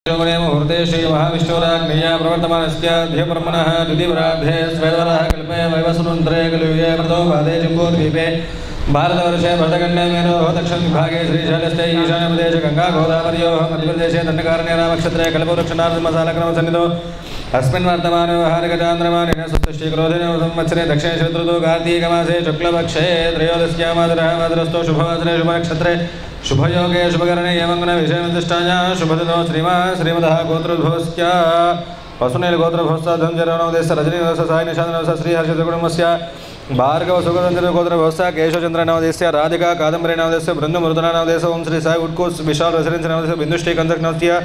मुहूर्ते श्री महाविष्णुराज्ञया प्रवर्तमानस्य ध्यब्रह्मणः द्वितीयवराध्ये स्वेदवरः कल्पे वैवस्वतन्त्रे कलियुगे मृतो भादे जम्बूद्वीपे भारतवर्षे भरतखण्डे मेरोः दक्षिणविभागे श्रीशैलस्थे ईशान्यप्रदेशे गङ्गा गोदावर्योः मध्यप्रदेशे दण्डकारण्ये नामक्षत्रे कल्पवृक्षनारदमसालग्रामसन्निधौ अस्मिन् वर्तमाने व्यवहारिकचान्द्रमानेन सुस्तुष्टिक्रोधिने संवत्सरे दक्षिणे शरदृतौ कार्तीकमासे शुक्लपक्षे त्रयोदश्यामादरः वादरस्थो शुभवासरे शुभनक्षत्रे शुभयोगे शुभकरणे यमंगुण विषयनिष्ठाया शुभदिनो श्रीमदः गोत्रोद्भवस्य वसुनील गोत्रोद्भवस्य धनजरवनवदेस्य रजनीवस्य सायनिशानवस्य श्रीहर्षकुटुम्बस्य भार्गवसुगंधर गोत्रोद्भवस्य केशवचन्द्रनवदेस्य राधिका कादम्बरीनवदेस्य बृन्दमुरुदनवदेस्य ओम श्री साई वुड्कोस विशाल रेसिडेन्सनवदेस्य बिन्दुष्टि कंसर्नवस्य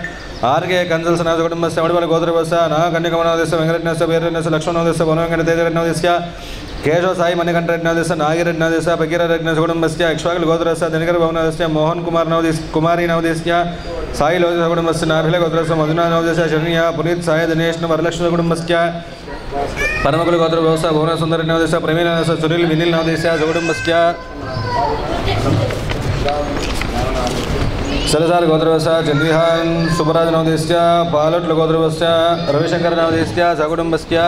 आर्के कंसल्सनवदेस्य कुटुम्बस्य वडवल गोत्रोद्भवस्य नागकन्यकमनवदेस्य वेंकटरत्नस्य वीररत्नस्य लक्ष्मणवदेस्य वनवेंकटतेजरत्नवदेस्य केशव साई मणिकंठरत्नवदेस्य नागिरत्नवदेस्य पकीररत्नस्य कुटुम्बस्य इक्ष्वाकुल गोत्रस्य धनिकर भवनवदेस्य मोहन कुमार नवदेस्य कुमारी नवदेस्य साई लोकस्य कुटुम्बस्य नाभिल गोत्रस्य मधुना नवदेस्य शरण्य पुनीत साई दिनेश वरलक्ष्मी कुटुम्बस्य परमकुल गोत्रस्य भुवन सुंदर नवदेस्य प्रवीण नवदेस्य सुनील विनील नवदेस्य कुटुम्बस्य सरसार गोत्रस्य चंद्रिहान सुबराज नवदेस्य पालट्ल गोत्रस्य रविशंकर नवदेस्य सकुटुम्बस्य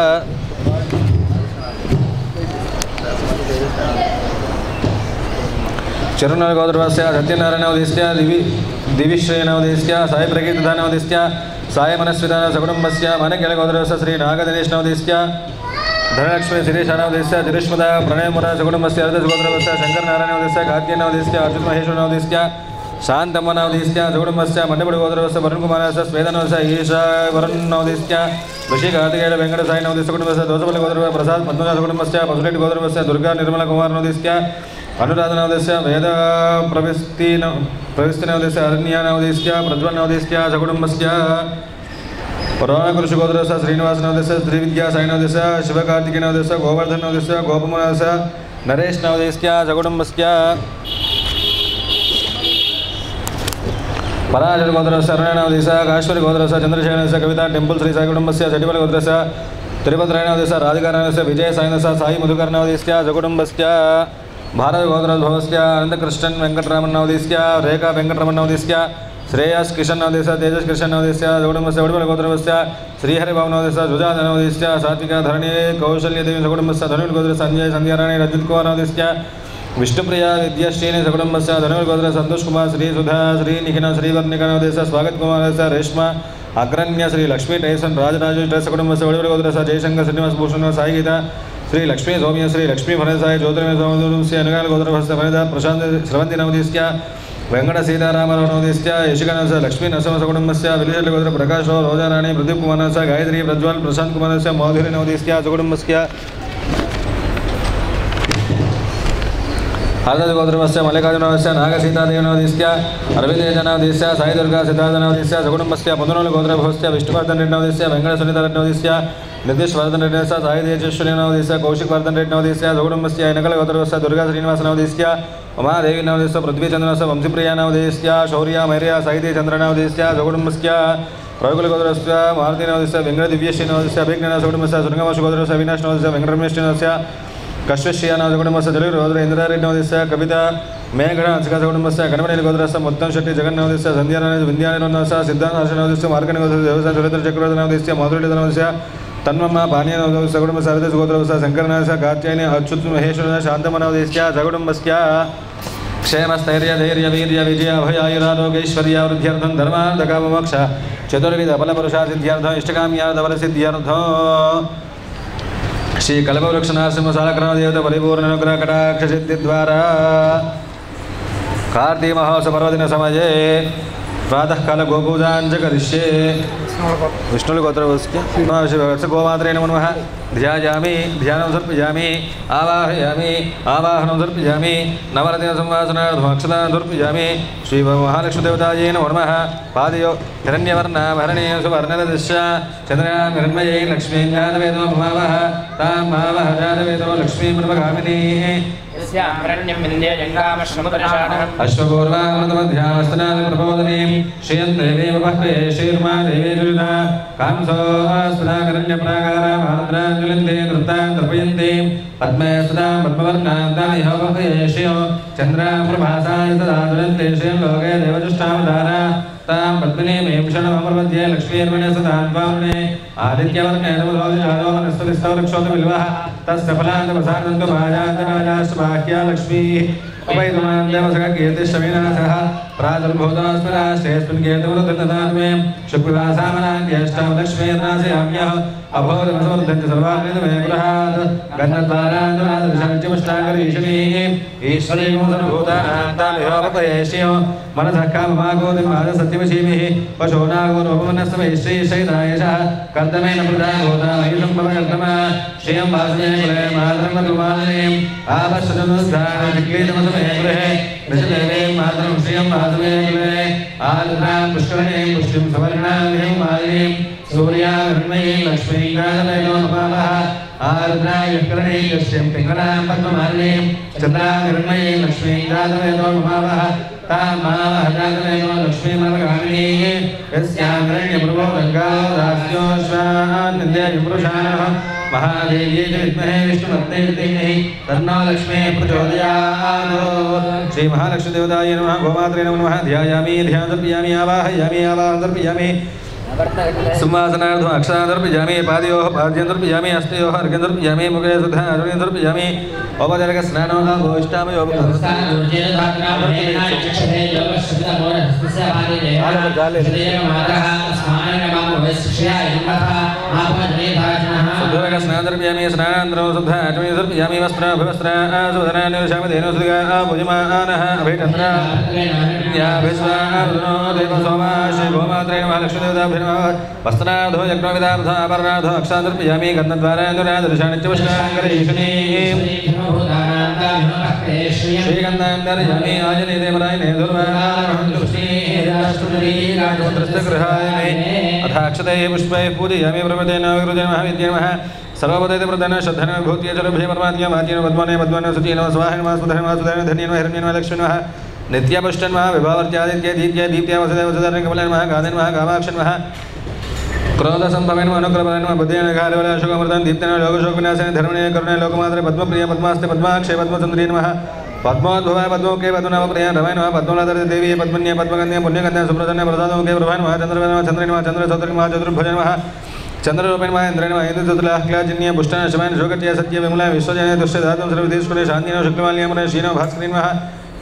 चरुनल गोत्रस्य सत्यनारायणवदेस्य दिविश्रेयनवदेस्य साई प्रकीर्तिदानवदेस्य साई मनस्विदान सकुटुम्बस्य मनकेल गोत्रस्य श्री नागदिनेशनवदेस्य धनलक्ष्मी शिरीषानवदेस्य तिरुष्मदा प्रणयमुरा सकुटुम्बस्य अर्धस गोत्रस्य शंकर नारायणवदेस्य कार्तिकनवदेस्य अच्युत महेश्वरनवदेस्य शान्तम्मनवदेस्य सकुटुम्बस्य मण्डपडि गोत्रस्य वरुणकुमारस्य स्वेदनवदेस्य ईशा वरुणनवदेस्य ऋषि कार्तिकेय वेंकट साई नवदेस्य कुटुम्बस्य दोसपल्ली गोत्रस्य प्रसाद पद्मनाथ सकुटुम्बस्य पसुलेट्टि गोत्रस्य दुर्गा निर्मला कुमार नवदेस्य अनुराधनवदेस्य वेद प्रविष्टिनवदेस्य अरण्यनवदेस्य प्रज्वलनवदेस्य सकुटुम्बस्य पुराणपुरुष गोत्रस्य श्रीनिवासनवदेस्य श्रीविद्या साईनवदेस्य शिवकार्तिकेयनवदेस्य गोवर्धननवदेस्य गोपमनवदेस्य नरेशनवदेस्य सकुटुम्बस्य पराशर गोत्रस्य अरण्यनवदेस्य काश्मीर गोत्रस्य चंद्रशेखरनवदेस्य कविता टेम्पल श्री साई कुटुम्बस्य चटिपल्ली गोत्रस्य तिरुपतिरायनवदेस्य राधिकारायणवदेस्य विजय साईनवदेस्य साई मधुकरनवदेस्य सकुटुम्बस्य भारत गोत्रोद्भवस्य अनंतकृष्णन वेंकटरामनवदेस्य रेखा वेंकटरमणनवदेस्य श्रेयस कृष्णनवदेस्य तेजस कृष्णनवदेस्य सकुटुम्बस्य वडवल गोत्रस्य श्रीहरिभावनवदेस्य सुजातनवदेस्य सात्विका धरणी कौशल्यदेवी सकुटुम्बस्य धनुर् गोत्रस्य संजय संध्याराणी रजत कुमारनवदेस्य विष्णुप्रिया विद्याश्रीनि सकुटुम्बस्य धनुर् गोत्रस्य संतोष कुमार श्री सुधा श्री निखिना श्रीवर्णिकनवदेस्य स्वागत कुमारस्य रेश्मा अग्रण्य श्री लक्ष्मी टैसन राजराजेश्वर सकुटुम्बस्य वडवल गोत्रस्य जयशंकर श्रीनिवास भूषण साई गीता श्री लक्ष्मी सौम्य श्री लक्ष्मी भरसाय ज्योतिर्मय अनुगाल गोत्रस्य भरत प्रशांत श्रवंती नवदेस्य वेंकट सीतारामनवदेस्य यशिकनस्य लक्ष्मी नरसिंह सकुटुम्बस्य विलिशल्य गोत्र प्रकाश रोजाराणी प्रदीप कुमारस्य गायत्री प्रज्वल प्रशांत कुमारस्य माधुरी नवदेस्य सकुटुम्बस्य हरदत्त गोत्रस्य मल्लिकार्जुनवदेस्य नागसीतादेवनवदेस्य अरविंदेजनवदेस्य साई दुर्गा सिद्धार्थनवदेस्य सकुटुम्बस्य पदनोल गोत्रभवस्य विष्णुवर्धन रेड्डनवदेस्य वेंकट सुनीता रेड्डनवदेस्य नितीश वर्धन रेड्डनवदेस्य साई तेजस्विनवदेस्य कौशिक वर्धन रेड्डनवदेस्य सकुटुम्बस्य नकल गोत्रस्य दुर्गा श्रीनिवासनवदेस्य उमादेवी नवदेस्य पृथ्वीचन्द्रस्य वंशीप्रियानवदेस्य शौर्य मैर्य साई चन्द्रनवदेस्य सकुटुम्बस्य रविकुल गोत्रस्य मारुतिनवदेस्य वेंकट दिव्यश्रीनवदेस्य अभिज्ञान सकुटुम्बस्य शृंगवास गोत्रस्य अविनाश नवदेस्य वेंकटरमेशनवदेस्य कश्यश्रियानवदेस्य सकुटुम्बस्य जलूर रोद्र इंद्रारेड्डनवदेस्य कविता मेघड अंशक सकुटुम्बस्य गणपति गोत्रस्य मुत्तम शेट्टी जगन्नवदेस्य संध्यारायण विद्यानवदेस्य सिद्धांत हर्षनवदेस्य मार्कण्य गोत्रस्य देवस्य सुरेंद्र चक्रवर्तीनवदेस्य माधुरीनवदेस्य तन्मम्मा पानीयनवदेस्य सकुटुम्बस्य हरदेश गोत्रस्य शंकरनवदेस्य कात्यायनी अच्युत महेश्वर शान्तमनवदेस्य सकुटुम्बस्य क्षेमस्थैर्य धैर्य वीर्य विजय अभय आयुरारोग्यैश्वर्य वृद्ध्यर्थं धर्मार्थकाममोक्ष चतुर्विध फलपुरुषा सिद्ध्यर्थं इष्टकाम्यार्थ फलसिद्ध्यर्थं श्री कल्पवृक्षनारसिंह सालग्रामदेवता परिपूर्णानुग्रह कटाक्ष सिद्धिद्वारा कार्तिक महोत्सव पर्वदिन समये प्रातः काल गोपूजाञ्च करिष्ये विष्णु गोत्रस्य गोमात्रे नमो नमः ध्यायामि ध्यानं समर्पयामि आवाहयामि आवाहनं समर्पयामि नवरत्न संवासनार्थम् अक्षतान् समर्पयामि श्री महालक्ष्मी देवतायै नमो नमः पादयो हिरण्यवर्णाभरणे सुवर्णरदस्य चन्द्रयां हिरण्मयै लक्ष्मीं जातवेदो भवावः तां भावः जातवेदो लक्ष्मीं प्रभगामिनीः अश्वपूर्वामृतमध्यास्तनादि प्रबोधनीं श्रियं देवी बह्वे श्रीर्मा देवी जुषा कांसोऽस्पदाकरण्यप्राकारा महारुद्राञ्जलिन्ते नृत्तां तर्पयन्ति पद्मे सदा पद्मवर्णां तानि हवः श्रियो चन्द्रां प्रभासाय सदा ज्वलन्ते श्रियं लोके देवजुष्टावतारा तां पद्मिनीं क्षणमप्रपद्ये लक्ष्मीर्मणे सदान्वामणे आदित्यवर्णे नमोजानो वनस्पतिस्तवरक्षोतबिल्वः तस्य फलान्तप्रसादन्तु भाजान्तराजाश्च लक्ष्मीः उपैतुमान् देवसखकीर्तिश्चविनाशः प्रादुर्भूतोऽस्मिन् केतुवृद्धदान्मे शुक्लवासामनान्यष्टां लक्ष्मीर्नाशयाम्यः अभोधमसमर्धन्ति सर्वाग्निदमे गृहात् गन्धद्वारान्तरादृशञ्चमुष्टाकरीशनीः ईश्वरीमुदनुभूतानां तामिहोपयेष्यो मनसः काममागोदिमादसत्यवशीमिः पशूनागोरुपमनस्तमैश्रीशैतायशः कर्तमेन प्रधाभूतामयुषं भवकर्तमा श्रियं वासने कुले मातरमधुमालिनीम् आपश्यतनुष्ठानचिक्लीतमसमे गृहे ऋषदेवे मातरं श्रियं वासने कुले आर्द्रां पुष्करणीं पुष्टिं सवर्णां मालिनीं सूर्याग्निमयीं लक्ष्मीं गादलेनो नमामः आर्द्रायकर्णीं यस्यं पिङ्गलां पद्ममालिनीं चन्द्राग्निमयीं लक्ष्मीं गादलेनो नमामः तामावहदादलेनो लक्ष्मीमलगामिनीः यस्याग्रण्यप्रभो गङ्गाो दास्योश्वान्निन्द्यपुरुषाणः महादेव्यै च विद्महे विष्णुपत्न्यै धीमहि तन्नो लक्ष्मीः प्रचोदयात् श्री महालक्ष्मीदेवतायै नमः गोमात्रे नमः ध्यायामि ध्यानदर्पयामि आवाहयामि आवाहनदर्पयामि सिंहासनार्थम् अक्षरादर्पयामि पादयोः पाद्यन्दर्पयामि हस्तयोः अर्घ्यन्दर्पयामि मुखे सुधा अरुणिन्दर्पयामि औपचारिकस्नानो भोष्टामि स्नानदर्पयामि स्नानान्तरं शुद्धा अचमयदर्पयामि वस्त्राभिवस्त्रासुधनान्युषामधेनुसुगा भुजमानः अभिचन्द्रा विश्वानो देवसोमा श्री गोमात्रे नमः लक्ष्मीदेवताभ्यो वस्त्राधो यज्ञोविदाब्धो आभरणाधो अक्षादर्पयामि गन्धद्वारान्दुरादृशानित्यवश्राङ्करीषणीः श्रीगन्धान्दर्पयामि आजनेदेवरायणे दुर्वाराष्ट्रस्य गृहाय अथ अक्षतैः पुष्पैः पूजयामि प्रपदेन विरुदे महाविद्ये नमः सर्वपदैते प्रधान श्रद्धन भूत्ये चरुभ्ये परमात्म्य वाच्येन पद्मने पद्मने सुचीन स्वाहेन वासुधरेण वासुधरेण धन्येन धर्म्येन लक्ष्मीन नित्यपुष्टन् महा विभावर्त्यादित्य दीप्त्य दीप्त्य वसुदेव वसुधरेण कमलेन महा गादेन महा कामाक्षन् महा क्रोधसंभवेन अनुग्रहबलेन बुद्धेन घालवल अशोकमृतं दीप्तेन लोकशोकविनाशेन धर्मणे करुणे लोकमात्रे पद्मप्रिय पद्मास्ते पद्माक्षे पद्मसुन्दरी नमः पद्मोद्भवाय पद्मोके पद्मनाभप्रिया रमाय नमः पद्मनाथरे देवी पद्मन्ये पद्मगन्धे पुण्यगन्धे सुप्रसन्ने प्रसादमुखे प्रभाय नमः चन्द्रवेन नमः चन्द्रे नमः चन्द्रसोदरी नमः चतुर्भुजे नमः चंद्ररूपेण महा इंद्रेण महा इंद्रचतुलाह्लाजिन्य पुष्टन शमन शोकट्य सत्य विमला विश्वजन दुष्टधातुं सर्वदेशकुले शान्तिनो शुक्लमाल्यमने शीनो भास्करीन् महा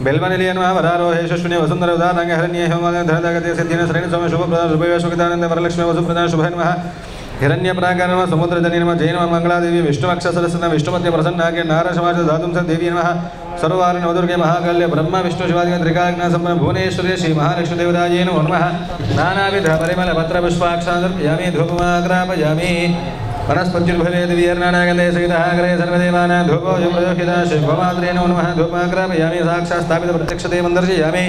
बेल्वनिलयन महा वरारोहेशश्विने वसुन्धर उदारंग हरण्ये हेममाल धरदागते सिद्धिन श्रेणी सोम शुभप्रदान शुभयोशुकितानंद वरलक्ष्मी वसुप्रदान शुभय नमः हिरण्यप्राकार नमः समुद्रजनी नमः जय नमः मंगलादेवी विष्णुवक्षसरस्वती विष्णुपत्य प्रसन्नागे नारसमाज धातुं देवी नमः सर्ववारि नवदुर्गे महाकाल्य ब्रह्म विष्णु शिवादि त्रिकाग्ना संपन्न भुवनेश्वरी श्री महालक्ष्मी देवतायै नमो नमः नानाविध परिमल पत्र पुष्पाक्षादर्पयामि धूपमाग्रापयामि वनस्पत्युर्भवेद वीर्णानागन्धे सहितः अग्रे सर्वदेवानां धूपोऽयं प्रदोषितः श्री गोमात्रे नमो नमः धूपमाग्रापयामि साक्षात् स्थापित प्रत्यक्षदेवं दर्शयामि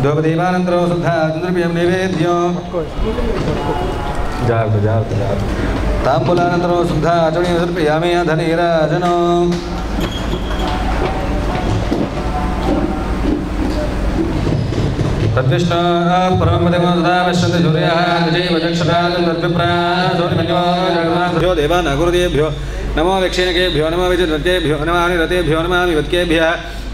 धूपदीपानन्तरं शुद्धा चन्द्रप्रियं नैवेद्यो जाग्रत ताम्बूलानन्तरं शुद्धा आचमनीं समर्पयामि धनीराजनो तद्विष्णु परमपदमोदधा पश्यन्ति सूर्यः विजयवचक्षुराजो देवान् गुरुदेभ्यो नमो विक्षेणकेभ्यो नमो विजयतेभ्यो नमानि रतेभ्यो नमामि वत्केभ्यः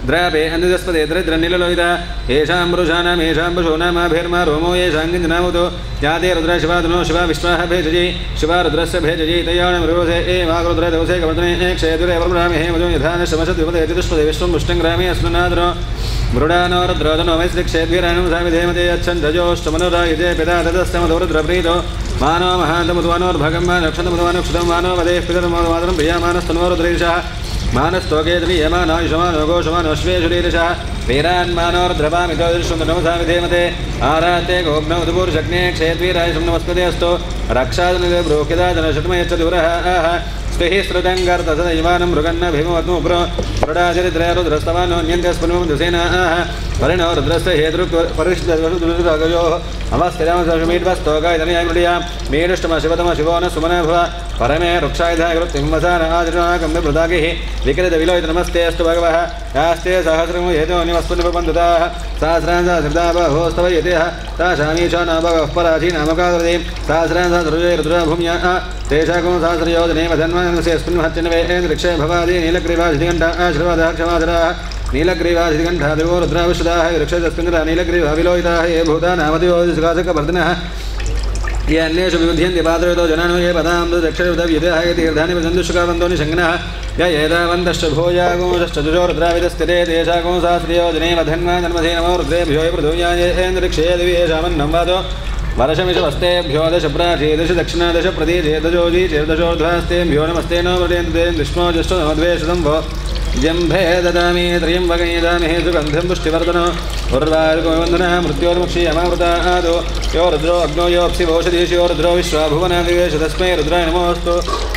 द्रापे अन्यस्पदे दरिद्रनिललोहिता येषां पुरुषाणां येषां पशूनामाभिर्मा रोमो येषां किञ्चनामुतो जाते रुद्र शिवादनो शिवा विश्वाः भेजजी शिवा रुद्रस्य भेजजी तयोणं रोधे वागरुद्र दवसे कवर्तने क्षयदुरे वरुणामि हे मजो यथा नश्यमशद्विपदे चतुष्पदे विश्वं पुष्टं ग्रामे अस्मनादरो मृडानो रुद्रोदनो वैश्लिक्षेद्वीराणं साविधेमते यच्छन्दजोष्टमनुरायुजे पिता तदस्तमदोरुद्रप्रीतो मानो महान्तमुद्वानोर्भगं मा नक्षत्रमुद्वानुक्षतं मानो वदेः पितरमोदमातरं प्रियामानस्तन्वरुद्रेशः मानस्तोके यमानायुषमानो घोषमानो अश्वेशुरीरशः वीरान्मानोर्द्रवामितो दृश्यं विधेमते आराते गोग्नौदपूर्शग्ने क्षेद्वीराय नमस्पते अस्तु रक्षादनिले ब्रोकिदा जनषट्मयच्छदूरः स्तुहि श्रुतङ्गर्तसदैवानं मृगन्न भीमवत्मुप्रो मृडाचरिद्रय रुद्रस्तवानोऽन्यन्त्यस्पनुं दुसेनाः परिणो रुद्रस्य हेतृक्परिष्ठयोः अवस्थिरामसमीड्वस्तोकायतनयाय मृडियां मीडुष्टमशिवतम शिवो न सुमन भव परमे वृक्षायुधाय वृत्तिंवसान आदिनागम्यप्रदागिः विकृतविलोहित नमस्ते अस्तु भगवः यास्ते सहस्रं हेतो निवस्पुनिपबन्धुताः सहस्रान् सहस्रदा बहोस्तव यतेः ताशामीशो नाम भगवः पराधी नामकादे सहस्रान् सहस्रजय रुद्रभूम्याः तेषाकुं सहस्रयोजने मधन्वनस्यस्मिन् हत्यन्वे ऋक्षे भवादि नीलग्रीवाधिघण्टा आश्रवादः क्षमाधराः नीलग्रीवाधिकण्ठादिवो रुद्राविशदाः वृक्षस्कन्धरा नीलग्रीवा विलोहिताः ये भूतानामदिवो सुखासकवर्धिनः ये अन्येषु विबध्यन्ति पात्रयुतो जनानो ये पदां दक्षिणविदव्यतः ये तीर्थानि प्रसन्दुष्कावन्तो निषङ्गनः य एतावन्तश्च भूयागोंश्च जुजो रुद्राविदस्थिते तेषागोंशास्त्रियो जनेमधन्वा जन्मधे नमो रुद्रेभ्यो पृथुयायेन्द्रिक्षे दिवि येषामन्नं वादो वर्षमिषवस्तेभ्यो दश प्राची दश दक्षिणा दश प्रतीचे दशोजी चेर्दशोर्ध्वास्तेभ्यो नमस्ते नो व्रतेन्द्रे दृष्मो ज्येष्ठो नमद्वेषदम्भो जम्भे ददामि त्र्यम्बकैदामि सुगन्धं पुष्टिवर्धनो उर्वारुगोवन्दनः मृत्योर्मुक्षीयमामृता आदो यो रुद्रो अग्नो योऽप्सिवोषधीशो रुद्रो विश्वाभुवनादिवेश तस्मै रुद्राय नमोऽस्तु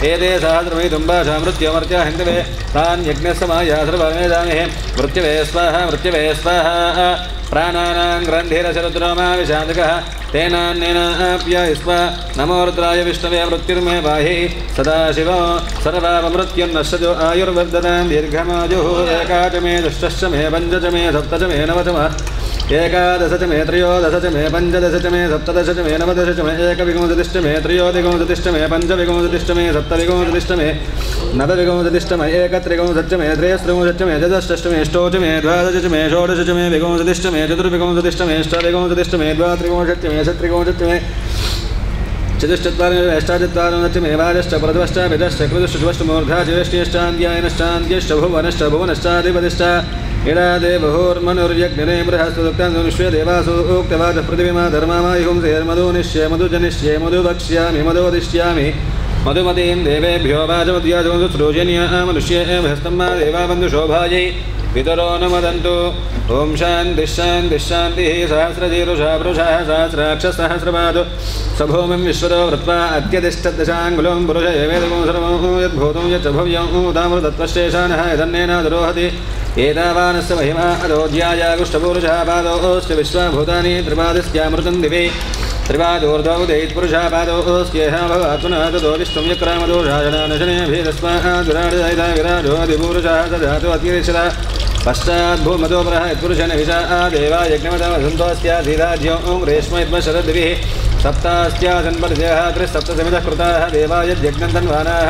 एते सहस्रमयि तुम्बाषा मृत्योमर्त्या हिन्दवे तान् यज्ञस्समाया सर्वमेदामहे मृत्यवे स्वाहा प्राणानां ग्रन्थिरशरुद्रोमाविशान्तकः तेनान्येनाप्यायस्व नमो रुद्राय विष्णवे मृत्युर्मे पाहि सदाशिवो सर्वाममृत्युर्नश्यतो आयुर्वर्धतां दीर्घमायुः एकाच मे दशश्च मे पञ्चच मे सप्तच मे नवच एकादश च मे त्रयोदश च मे पञ्चदश च मे सप्तदश च मे नवदश च मे एकविंशतिश्च मे त्रयोविंशतिश्च मे पञ्चविंशतिश्च मे सप्तविंशतिश्च मे नवविंशतिश्च मे एकत्रिंशच्च मे त्रयस्त्रिंशच्च मे चतुष्षष्ट मे अष्टौ च मे द्वादश च मे षोडश च मे विंशतिश्च मे चतुर्विंशतिश्च मे अष्टाविंशतिश्च मे द्वात्रिंशच्च मे षट्त्रिंशच्च मे चतुश्चत्वारिंशत् अष्टाचत्वारिंशत् मे वाजश्च प्रथमश्च पितश्च कृतश्च शुभश्चमूर्धा ज्येष्ठ्यश्चान्द्यायनश्चान्द्यश्च भुवनश्च भुवनश्चाधिपतिश्च इडादे बहोर्मनुर्यज्ञने बृहस्पदुक्तान् विश्वे देवासु उक्तवाच पृथिवीमा धर्मामायुंसेर्मधु निश्ये मधुजनिश्ये मधुभक्ष्यामि मधुवदिष्यामि मधुमतीं देवेभ्यो वाचमद्याजमधुसृजन्या मनुष्येभ्यस्तं मा देवाबन्धुशोभायै पितरो न वदन्तु ओम शान्तिः शान्तिः शान्तिः सहस्रशीरुषा पुरुषः सहस्राक्षसहस्रपादो सभूमिं विश्वतो वृत्वा अत्यतिष्ठद्दशाङ्गुलं पुरुष एवेदगो सर्वं यद्भूतं यच्च भव्यं तामृतत्वश्चेषानः यदन्नेन दुरोहति एतावानस्य महिमा अदोज्यायागुष्ठपुरुषः पादोऽस्य विश्वभूतानि त्रिपादस्यामृतं दिवे त्रिपादोर्ध्वोदयित्पुरुषः पादोऽस्येह भवात्पुनः ततो विष्णुं यक्रामदोषाजनानशनेभिरस्माद्विराडिदयिता विराजोऽधिपुरुषः सजातो अतिरिक्षता पश्चाद्भूमतोपरः यत्पुरुषेण विषा देवा यज्ञमतमसन्तोऽस्याधिराज्यो रेष्म शरद्भिः सप्तास्त्याजन्पर्जयः त्रिसप्तसमितः कृताः देवा यद्यज्ञं तन्वानाः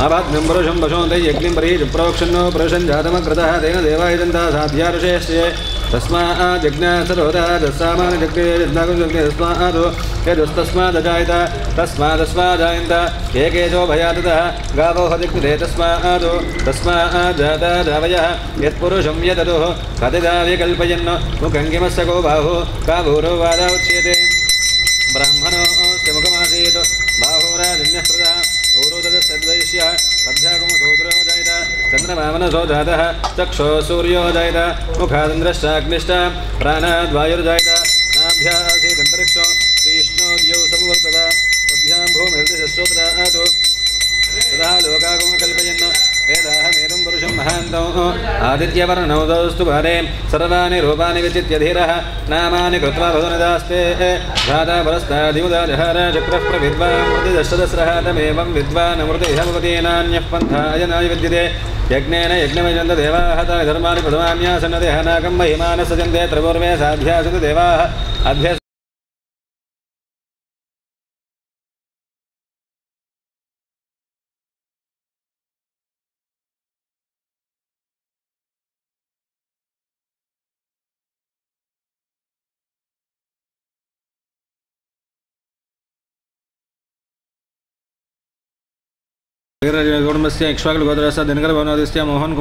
अभग्नं पुरुषं पशोन्ते यज्ञं परिप्रोक्षन्नो पुरुषं जातमकृतः तेन देवायजन्ता साध्याऋषेश्चे तस्मात् यज्ञासरोधा तस्मानजग्ने तस्मादो यदुस्तस्मादजायत तस्मादस्माजायन्त एकेशो भयाततः गावो हदिक्ते तस्माज्जाता दावयः यत्पुरुषं यदतुः कतिदा विकल्पयन् मुखं किमस्य को बाहु का भूरो वादा उच्यते ब्राह्मणोऽस्य मुखमासीत् बाहुराजन्यः कृतः औरोदसद्वैश्यः अभ्यागमसोदरो जायत चन्द्रमामनसो जातः चक्षो सूर्यो जायत मुखादिन्द्रश्चाग्निश्च प्राणाद्वायुर्जायत नाभ्यासीदन्तरिक्षो श्रीष्णोद्यौ संवर्तत तभ्यां भूमिर्दिशश्रोत्रातो तदा लोकागमकल्पयन् वेदाहमेदं पुरुषं महान्तौ आदित्यवर्णौ दौस्तु भारे सर्वाणि रूपाणि विचित्य धीरः नामानि कृत्वा भुवनदास्ते धाता परस्तादिमुदाजहार चक्रः प्रविद्वान् तमेवं विद्वानमृतिः भवति नान्यः पन्था अयनाय विद्यते यज्ञेन यज्ञमयजन्त देवाः तानि धर्माणि प्रथमान्यासन्नते नाकं महिमानः सजन्ते त्रिपूर्वे साध्यासन्त देवाः अभ्यस कुटुंबस्य इक्ष्वाकुलगोत्रस्य दिनकरभवनवदिस्य मोहन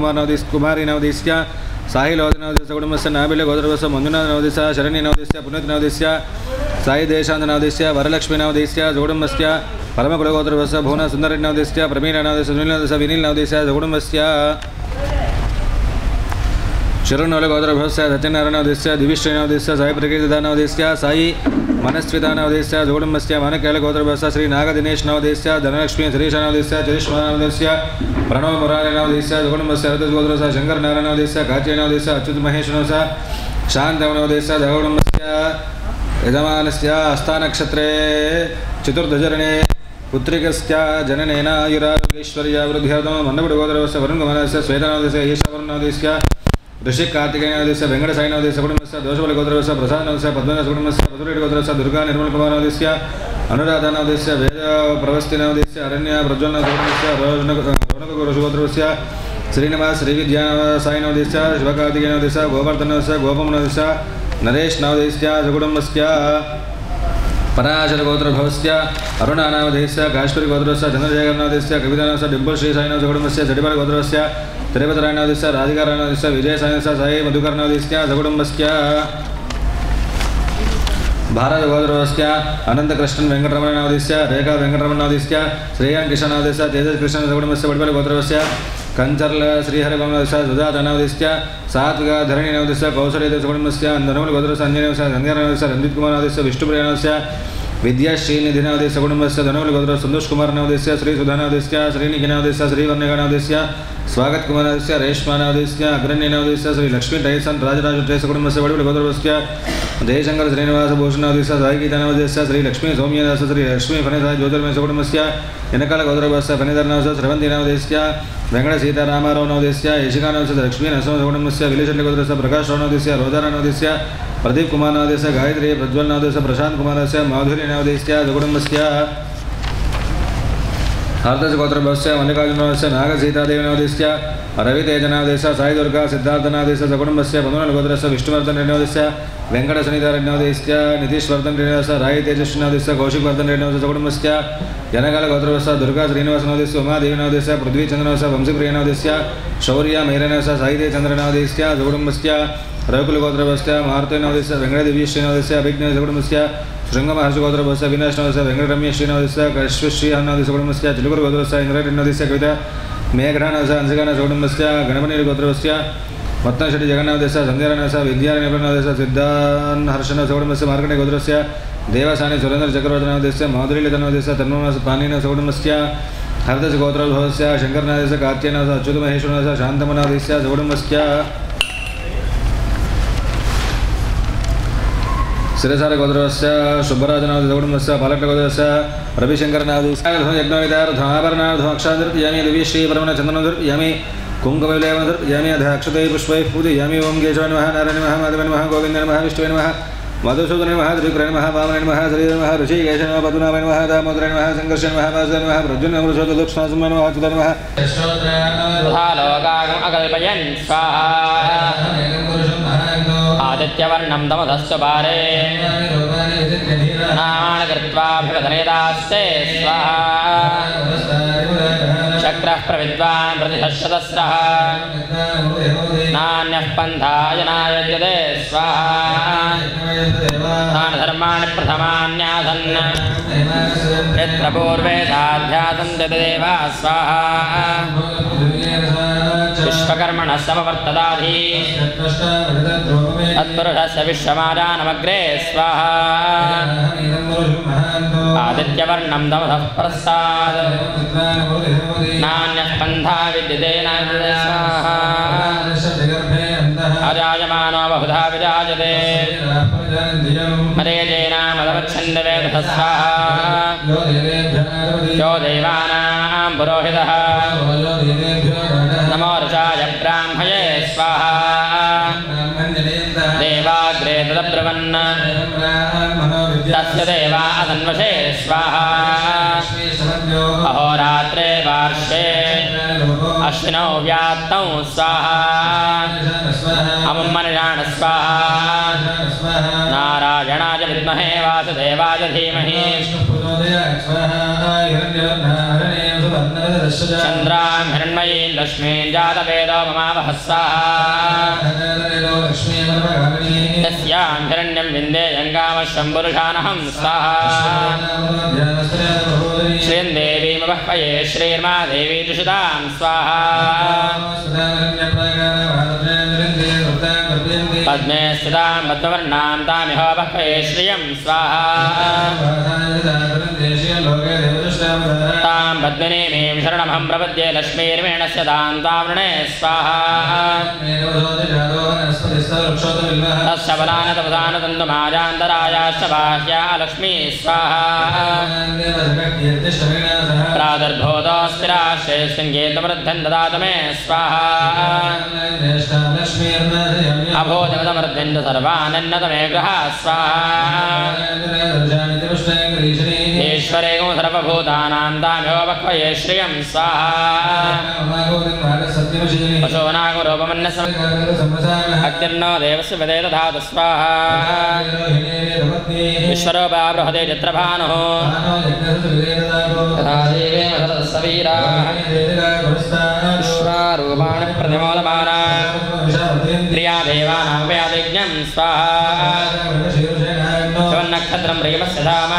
कुमारी नवदिस्य साहि नवदिस्य कुटुंबस्य नाबिल गोत्रस्य मंजुनाथ नवदिस्य शरणी नवदिस्य पुनीत नवदिस्य साई देशांत नवदिस्य वरलक्ष्मी नवदिस्य कुटुंबस्य परमकुलगोत्रस्य भुवन सुंदरी नवदिस्य प्रवीण नवदिस्य सुनील नवदिस्य विनील नवदिस्य कुटुंबस्य शरणोलगोत्रभस्य सत्यनारायण नवदिस्य दिविश्री नवदिस्य साई प्रकीर्तिदा नवदिस्य साई मनस्विता नवदेस्य कुटुंबस्य मानकैलगोत्रभस्य श्री नागदिनेश नवदेस्य धनलक्ष्मी श्रीश नवदेस्य चरिष्मा नवदेस्य प्रणव मुरारी नवदेस्य कुटुंबस्य रतगोत्रस्य शंकर नारायण नवदेस्य काची नवदेस्य अच्युत महेश नवदेस्य शांतव नवदेस्य कुटुंबस्य यजमानस्य हस्तानक्षत्रे चतुर्दशरणे पुत्रिकस्य जननेन आयुरारोग्यैश्वर्य वृद्ध्यर्थं मण्डपगोत्रभस्य वरुणकुमारस्य श्वेतनवदेस्य ईशावरुणनवदेस्य ऋषिक कार्तिकेय नवदेस्य वेंकटसाई नवदेस्य कुटुंबस्य दोषबल गोत्रस्य प्रसाद नवदेस्य पद्मनाथ कुटुंबस्य मधुरेड गोत्रस्य दुर्गा निर्मल कुमार नवदेस्य अनुराधा नवदेस्य वेद प्रवस्ति नवदेस्य अरण्य प्रज्वल कुटुंबस्य रौनक गोत्रस्य श्रीनिवास श्रीविद्यासाई नवदेश्य शिवकार्तिकेय नवदेश्य गोवर्धन नवदेश्य गोपम नवदेश्य नरेश नवदेश्य जगुडम्बस्य पराशर गोत्रभवस्य अरुणानावदेश्य काश्मीरी गोत्रस्य चंद्रशेखरनावदेश्य कवितानावदेश्य डिम्पल श्री साईनाव जगुडम्बस्य जडिपाल गोत्रस्य तिरुपतिरायनावदेश्य राधिकारायनावदेश्य विजय साईनावदेश्य साई मधुकरनावदेश्य जगुडम्बस्य भारत गोत्रस्य अनंतकृष्ण वेंकटरमणनावदेश्य रेखा वेंकटरमणनावदेश्य श्रेयान कृष्णनावदेश्य तेजस कृष्ण जगुडम्बस्य वडपल गोत्रस्य कंचर्ल श्रीहरिभवनदेश्य सुजातनावदेश्य सात्विक धरणीनावदेश्य कौशलेश जगुडम्बस्य नरमल गोत्रस्य अंजनेवदेश्य संध्यानावदेश्य रणजित कुमारनावदेश्य विष्णुप्रियनावदेश्य विद्याश्रीनिधिनावदेश्य जगुडम्बस्य धनमल गोत्र संतोष कुमारनावदेश्य श्री सुधानावदेश्य श्रीनिखिनावदेश्य श्रीवर्णिकानावदेश्य स्वागत कुमारनावदेश्य रेश्मानावदेश्य अग्रण्यनावदेश्य श्री लक्ष्मी टैसन राजराज ट्रेस जगुडम्बस्य वडपल गोत्रस्य जयशंकर श्रीनिवास भूषणावदेश्य साईगीतानावदेश्य श्री लक्ष्मी सौम्यदास श्री लक्ष्मी फणिधर ज्योतिर्मय जगुडम्बस्य जनकाल गोत्रस्य फणिधरनावदेश्य स्रवन्तीनावदेश्य वेंकट सीतारामाराव नवदेश्य यशिकानावदेश्य लक्ष्मी नरसिंह जगुडम्बस्य विलेशल्य गोत्रस्य प्रकाश नवदेश्य रोजारानवदेश्य प्रदीप कुमार नवदेश्य गायत्री प्रज्वल नवदेश्य प्रशांत कुमारस्य माधुरी नवदेश्य जगुडम्बस्य हरदस गोत्रस्य मल्लिकार्जुनस्य नागसीतादेवी नवदेश्य रवितेजनावदेश्य साई दुर्गा सिद्धार्थनावदेश्य जगुडम्बस्य पदुनल गोत्रस्य विष्णुवर्धन नवदेश्य वेंकट सनिधारण्यवदेश्य नितीश्वर्धन नवदेश्य राय तेजस्विनवदेश्य कौशिकवर्धन नवदेश्य जगुडम्बस्य जनकाल गोत्रस्य दुर्गा श्रीनिवास नवदेश्य उमादेवी नवदेश्य पृथ्वी चंद्रनवदेश्य वंशीप्रिय नवदेश्य शौर्य मैरनवदेश्य साईदेव चंद्र नवदेश्य जगुडम्बस्य रविकुल गोत्रस्य मारुति नवदेश्य वेंकटदेवी श्रीनवदेश्य अभिज्ञ जगुडम्बस्य शृंगमहर्षि गोत्रस्य विनाश नवदेश्य वेंकटरम्य श्रीनवदेश्य कश्यश्री नवदेश्य जगुडम्बस्य चिलुकुर गोत्रस्य इंद्ररेड्डी नवदेश्य कविता मेघनानवदेश्य अंशगान जगुडम्बस्य गणपति गोत्रस्य मत्तनशेट्टी जगन्नावदेश्य संध्यारायणस्य विद्यारण्यनवदेश्य सिद्धान हर्षण जगुडम्बस्य मार्कण्डे गोत्रस्य देवसानि सुरेंद्र चक्रवर्तीनवदेश्य माधुरीलितनवदेश्य तन्मनस पानीन जगुडम्बस्य हरदस गोत्रभवस्य शंकरनावदेश्य कार्त्यायनवदेश्य अच्युतमहेश्वरनवदेश्य शान्तमनवदेश्य जगुडम्बस्य शिरसार गोत्रस्य शुभराजनवदेश्य जगुडम्बस्य पालक्ट गोत्रस्य रविशंकरनावदेश्य यज्ञविधार्थाभरणार्थमक्षाधर्पयामि देवी श्री परमन चंदनधर्पयामि कुंकुमविलेवधर्पयामि अध्यक्षते पुष्पैः पूजयामि ओं केशवाय नमः नारायणाय नमः माधवाय नमः गोविन्दाय नमः विष्णुवे नमः मधुसूदनाय नमः त्रिपुराय नमः वामनाय नमः श्रीराय नमः ऋषिकेशाय नमः पद्मनाभाय नमः दामोदराय नमः संकर्षाय नमः वासुदेवाय नमः प्रद्युम्नाय नमः दक्षिणासुमाय नमः अच्युताय नमः लोकागम अकल्पयन् स्वाहा आदित्यवर्णं तमधस्तु पारे नामानि कृत्वा भगवतनेदास्ते स्वाहा चक्रः प्रविद्वान् प्रतिशतस्रः नान्यः पन्थाय नायुज्यते स्वाहा तानि धर्माणि प्रथमान्यासन् यत्र पूर्वे साध्यासन्ति तदेवाः स्वाहा विश्वकर्मणः समवर्तदाधि तत्पुरुषस्य विश्वमादानमग्रे स्वाहा आदित्यवर्णं तमसः प्रस्ताद् नान्यः पन्था विद्यते नान्यते स्वाहा अजायमानो बहुधा विराजते मरेजेनामदवच्छन्दवेदः स्वाहा यो देवानां पुरोहितः नमो ऋषाय ब्राह्मये स्वाहा देवाग्रे तदब्रवन् तस्य देवा अधन्वशे स्वाहा अहोरात्रे पार्श्वे अश्विनौ व्यात्तौ स्वाहा अमुं मनिषाण स्वाहा नारायणाय विद्महे वासुदेवाय धीमहि चन्द्रां हिरण्मयीं लक्ष्मीं जातवेदो ममावह स्वाहा यस्यां हिरण्यं विन्देयङ्गामश्वं पुरुषानहं स्वाहा श्रीन्देवीमवह्वये श्रीर्मादेवी दुषितां स्वाहा पद्मे स्थितां पद्मवर्णां तामिह वह्वये श्रियं स्वाहा तां पद्मिनीमीं शरणमहं प्रपद्ये लक्ष्मीर्मेणस्य दां तावृणे स्वाहा तस्य बलानतपदानतन्तुमाजान्तरायाश्च बाह्या लक्ष्मी स्वाहा प्रादुर्भूतोऽस्तिराश्रे शृङ्गेतमृद्धं ददातु मे स्वाहा अभूतमृद्धं च सर्वानन्नतमे गृहा स्वाहा ఈశ్వరే सर्वभूतानां ताम्यो वक्वये श्रियं स्वाहा पशूनागो रूपमन्यस्य अग्निर्नो देवस्य वदे दधातु स्वाहा विश्वरूपा बृहदे चित्रभानुः तथा देवेन सवीरा विश्वारूपाणि प्रतिमोदमाना क्रिया देवानां व्यादिज्ञं स्वाहा नक्षत्रं प्रेमस्य धाम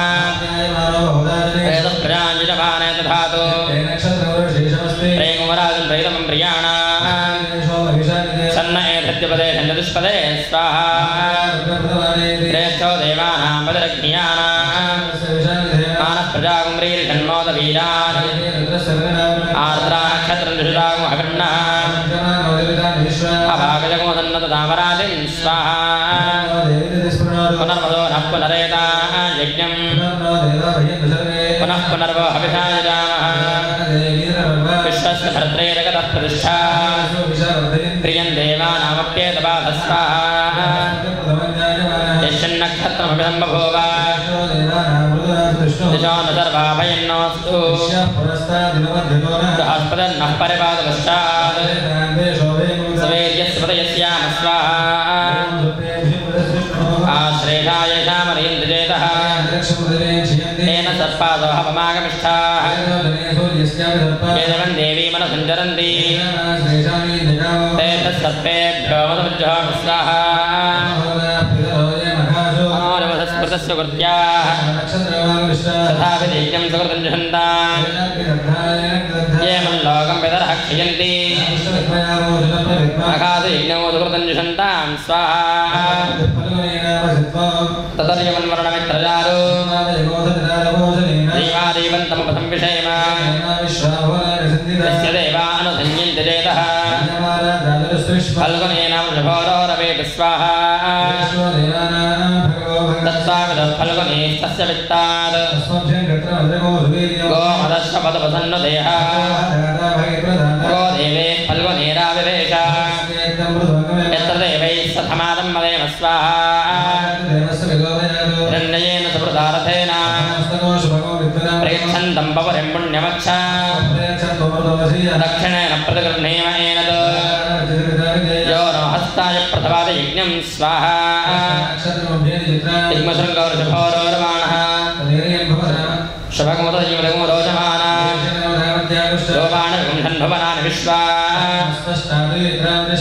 प्रजाञ्जितमाने दधातु प्रेमराजं प्रेतमं प्रियाणां सन्न एतद्यपदे सन्नदुष्पदे स्वाहा श्रेष्ठो देवानां पदरग्नियानां मानः प्रजाकुम्रीर्षण्मोदवीरान् आर्द्रा नक्षत्रं दुषितागो हविर्णः अभागजगो सन्नतदामराजिं स्वाहा पुनर्वदो नः पुनरेता यज्ञं पुनः पुनर्वो हविषायजामः विश्वस्य भर्त्रेरगतः प्रतिष्ठा प्रियं देवानामप्येतपादः स्वाहा यश्चन्नक्षत्रमभिधं बभूव दिशो न सर्वाभयन्नोऽस्तु बृहस्पतिर्नः परिपादपश्चात् सवेद्यस्य पदयस्याम स्वाहा आश्रेषाय शामरीन्द्रजेतः तेन सर्पादो हवमागमिष्ठाः एवं देवी मनसञ्चरन्ति तेभ्यः सर्पेभ्यो मधुज्जोम स्वाहा मनोरवधस्मृतस्य कृत्याः तथापि दैत्यं सुकृतं जुषन्ताम् ये मल्लोकं पितरः क्षयन्ति अघातु यज्ञो सुकृतं जुषन्तां स्वाहा तदर्यमन्वरणमित्रजारो देवादेवन्तमुपथं विषयम यस्य देवा अनुसंयन्ति चेतः फल्गुनेन वृषभोरोरवेति स्वाहा तत्स्वामितः फल्गुनेस्तस्य वित्तात् गोमदश्वपदपसन्नुदेहः गो देवे फल्गुनेराविवेश यत्र देवैः सथमादं मदेम स्वाहा हिरण्येन सुवृतारथेन प्रयच्छन्तं पवरिं पुण्यमच्छ दक्षिणेन प्रतिगृह्णेम एनत् यो नो हस्ताय प्रथवाद यज्ञं स्वाहा युग्मशृङ्गौर्षभोरोर्वाणः शुभगुमुदजीवगुमो रोचमाना गोपाणविगुंसन्भवनानि विश्वा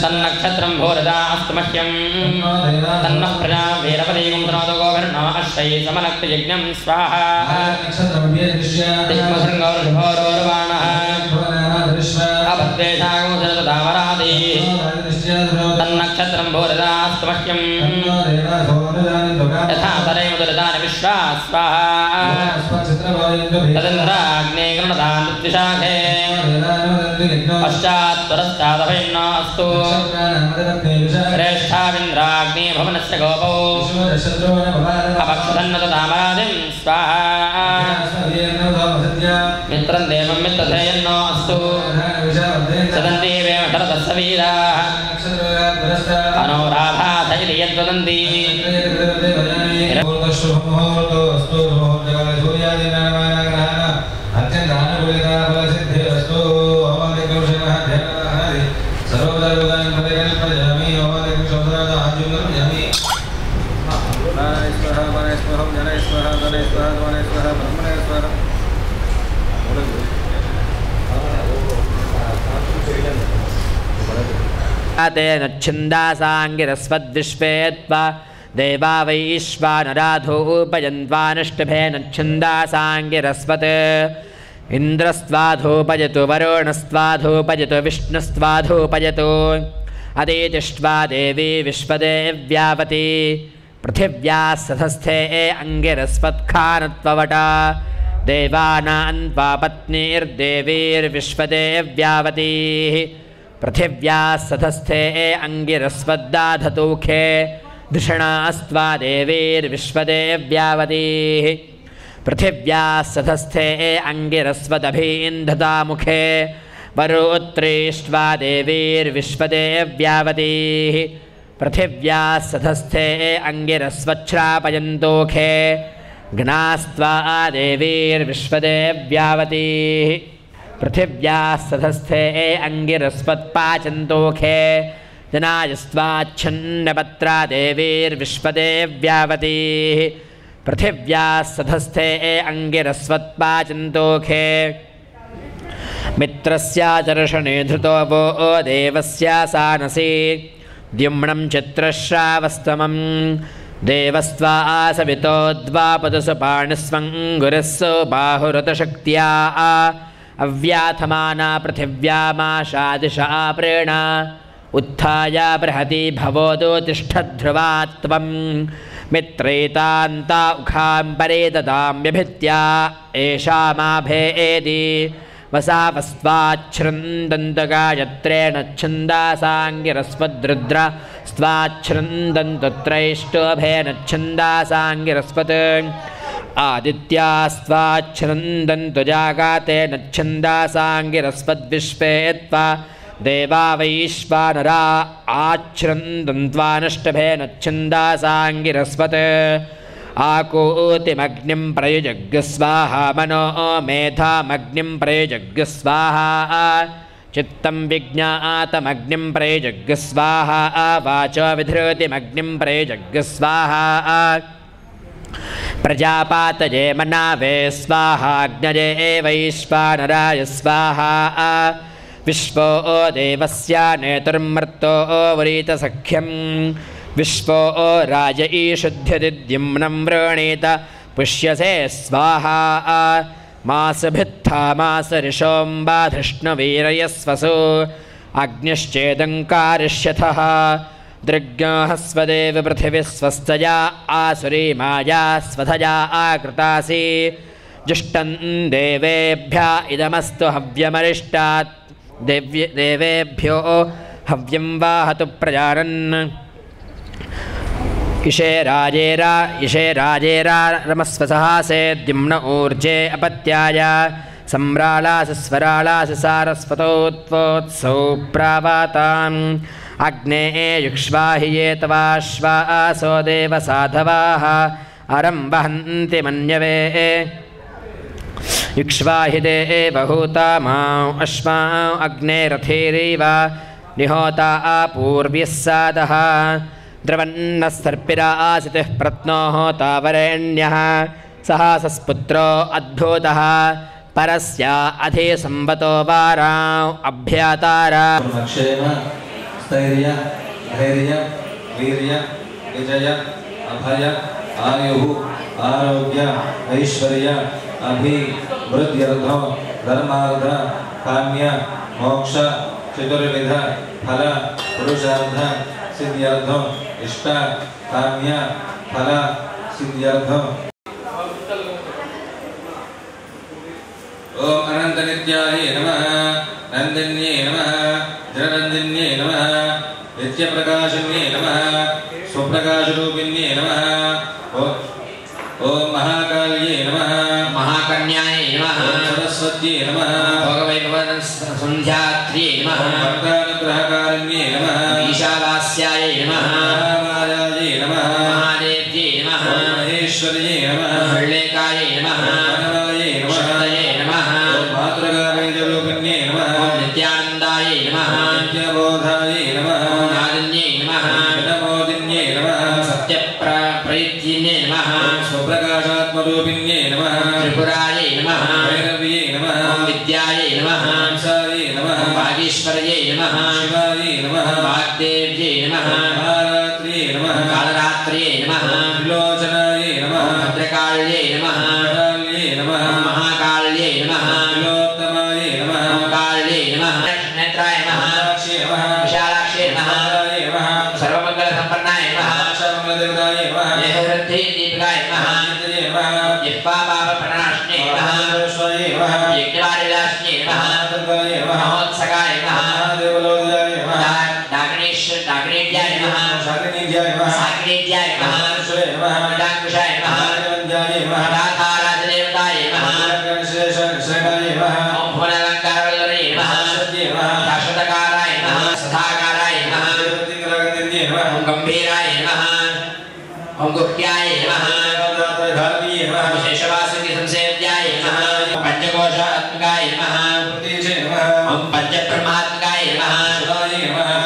तन्नक्षत्रं भोरदा अस्तु मह्यं तन्नः प्रजा वीरपदीगुं तनोतु गोभिर्नो अश्वैः समनक्तयज्ञं स्वाहा युग्मशृङ्गौर्षभोरोर्वाणः अपद्वेषागुंसनतदामरादिः तन्नक्षत्रं भोरदा अस्तु मह्यं यथा तरेम दुरितानि विश्वा स्वाहा तदिन्द्राग्ने गृणदानुद्विशाखे पश्चात् पुरस्तादभयन्नो अस्तु श्रेष्ठाविन्द्राग्ने भुवनस्य गोपौ अपक्षधन्नतदामरादिं स्वाहा मित्रं देवं मित्रधेयन्नो अस्तु सदन्ति वेम शरदस्य वीराः अनोराधाथ इति यद्वदन्ति तेन छन्दासाङ्गिरस्वद्विश्वे त्वा देवा वैश्वानराधोपयन्त्वानुष्टभेन छन्दासाङ्गिरस्वत् इन्द्रस्त्वाधोपयतु वरुणस्त्वाधोपयतु विष्णुस्त्वाधोपयतु अदितिष्ट्वा देवी विश्वदेव्यावती पृथिव्याः सधस्थे अङ्गिरस्वत्खानत्ववटा देवानान्त्वा पत्नीर्देवीर्विश्वदेव्यावतीः पृथिव्याः सधस्थे अङ्गिरस्वद्दाधतूखे धिषणास्त्वा देवीर्विश्वदेव्यावतीः पृथिव्याः सधस्थे अङ्गिरस्वदभीन्धतामुखे वरोत्रेष्ट्वा देवीर्विश्वदेव्यावतीः पृथिव्याः सधस्थे अङ्गिरस्वच्छ्रापयन्तोखे घ्नास्त्वा देवीर्विश्वदेव्यावतीः पृथिव्याः सधस्थे अंगिरस्पत्पाचन्तोखे जनायस्त्वाच्छन्नपत्रा देवीर्विश्वदेव्यावतीः पृथिव्याः सधस्थे अंगिरस्वत्पाचन्तोखे मित्रस्याचर्षणे धृतो वो देवस्यासानसि द्युम्नं चित्रश्रावस्तमं देवस्त्वा सवितो द्वापदुसुपाणिस्वङ्गुरस्सु बाहुरतशक्त्या अव्याथमाना पृथिव्यामाशादिशा प्रेणा उत्थाय बृहती भवोदो तिष्ठध्रुवा त्वं मित्रैतान्ता उखां परे ददाम्यभित्या एषामाभेति वसावस्त्वाच्छृन्दन्तु गायत्रेण छन्दासाङ्गिरस्वद्रुद्र स्त्वाच्छृन्दन्तु त्रैष्टोभेन छन्दासाङ्गिरस्वत् आदित्यास्त्वाच्छृन्दन्तु जागातेन छन्दासाङ्गिरस्वद्विश्वे त्वा देवा वैश्वानरा आच्छृन्दन्त्वानष्टभेन छन्दासाङ्गिरस्वत् आकूतिमग्निं प्रयुजग् स्वाहा मनो मेधामग्निं प्रयुजग् स्वाहा चित्तं विज्ञातमग्निं प्रयुजग् स्वाहा वाचो विधृतिमग्निं प्रयुजग् स्वाहा प्रजापातये मनावे स्वाहाग्नये वैश्वानराय स्वाहा विश्वो देवस्य नेतुर्मर्तो वरीतसख्यम् विश्वो राज ईशुद्ध्यदिद्युम्नं वृणीत पुष्यसे स्वाहा मासभित्था मासरिषोऽम्बाधृष्णुवीरयस्वसु अग्निश्चेदङ्कारिष्यथः दृग्योः स्वदेव पृथिवी स्वस्तया आसुरी माया स्वधया आकृतासि जुष्टं देवेभ्य इदमस्तु हव्यमरिष्टात् देवेभ्यो हव्यं वाहतु प्रजानन् इषे राजेरा रमस्वसहासे द्युम्न ऊर्जे अपत्याय सम्रालासि स्वरालासि सारस्वतो त्वोत्सौ प्रावाताम् अग्ने युक्ष्वाहि ये तवाश्वासो देवसाधवाः अरं वहन्ति मन्यवे युक्ष्वाहि देवहूतामां अश्वां अग्ने रथेरेव निहोता पूर्व्यः सादः द्रवन्नः सर्पिरा आसितिः प्रत्नो होतावरेण्यः सहसस्पुत्रो अद्भुतः परस्य अधिसंवतो वाराम् अभ्यातारा क्षेम स्थैर्य धैर्य वीर्य विजय अभय आयुः आरोग्य ऐश्वर्य अभिवृद्ध्यर्थो धर्मार्थ काम्य मोक्ष चतुर्विध फल पुरुषार्थ सिद्ध्यर्थ इष्ट काम्य फल सिद्ध्यर्थ। ओम अनंत नित्याय नमः नंदिन्ये नमः जगनंदिन्ये नमः नित्य प्रकाशिन्ये नमः स्वप्रकाशरूपिण्ये नमः। ओम महाकाल्ये नमः महाकन्याय नमः सरस्वत्यै नमः भगवैभवन संध्यात्र्ये नमः भक्तानुग्रहकारिण्ये नमः ईशावास्याय नमः महामायायै नमः महादेव्ये नमः महेश्वर्ये नमः हृल्लेकाय नमः मानवायै नमः शक्तये नमः मातृकाबीजरूपिण्ये नमः नित्यानन्दाय नमः नित्यबोधायै नमः नादिन्ये नमः नमोदिन्ये नमः सत्यप्रयुज्ये नमः स्वप्रकाशात्मरूपिण्ये नमः त्रिपुराय नमः भैरव्ये नमः विद्याय नमः हंसायै नमः वागीश्वर्ये नमः शिवायै नमः वाग्देव्ये नमः महारात्र्ये नमः कालरात्र्ये नमः त्रिलोचनायै नमः भद्रकाल्ये नमः काल्ये नमः महाकाल्ये नमः त्रिलोत्तमायै नमः काल्ये नमः नेत्राय नमः साक्षी नमः विशालाक्षे नमः महाराये नमः सर्वमङ्गलसम्पन्नाय नमः आशामङ्गलदेवतायै नमः देहवृद्धि दीपिकाय नमः नित्यये नमः जिह्वापापप्रणाशिने नमः महादेवस्वायै नमः यज्ञवारिलाशिने नमः महादेवायै नमः महोत्सकाय नमः महादेवलोकयाय नमः डाकिनीड्याय नमः शाकिनीज्याय नमः साकिनीड्याय नमः महादेवाय नमः डाकुशाय नमः महादेवन्ध्याय नमः दाताराजदेवताय नमः श्रेष्ठाय नमः ओम भुवनलङ्कारवल्लभे नमः शाश्वतकाराय नमः सदाकाराय नमः ओम गम्भीराय नमः ओम गुह्याय नमः पंचकोशात्मकाय नमः ओम पंचब्रह्मात्मकाय नमः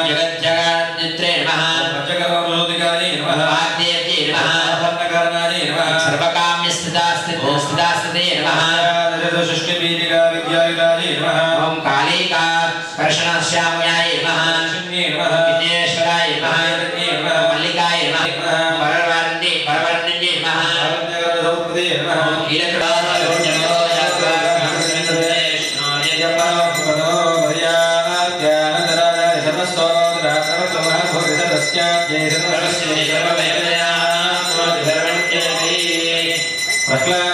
जगत जगद्दित्रे नमः वाग्देव्ये नमः सर्वकाम्यस्थितास्थिते नमः ओम कालिका कर्षणश्याम्याय नमः विघ्नेश्वराय नमः मल्लिकाय नमः परवर्ण्ये नमः First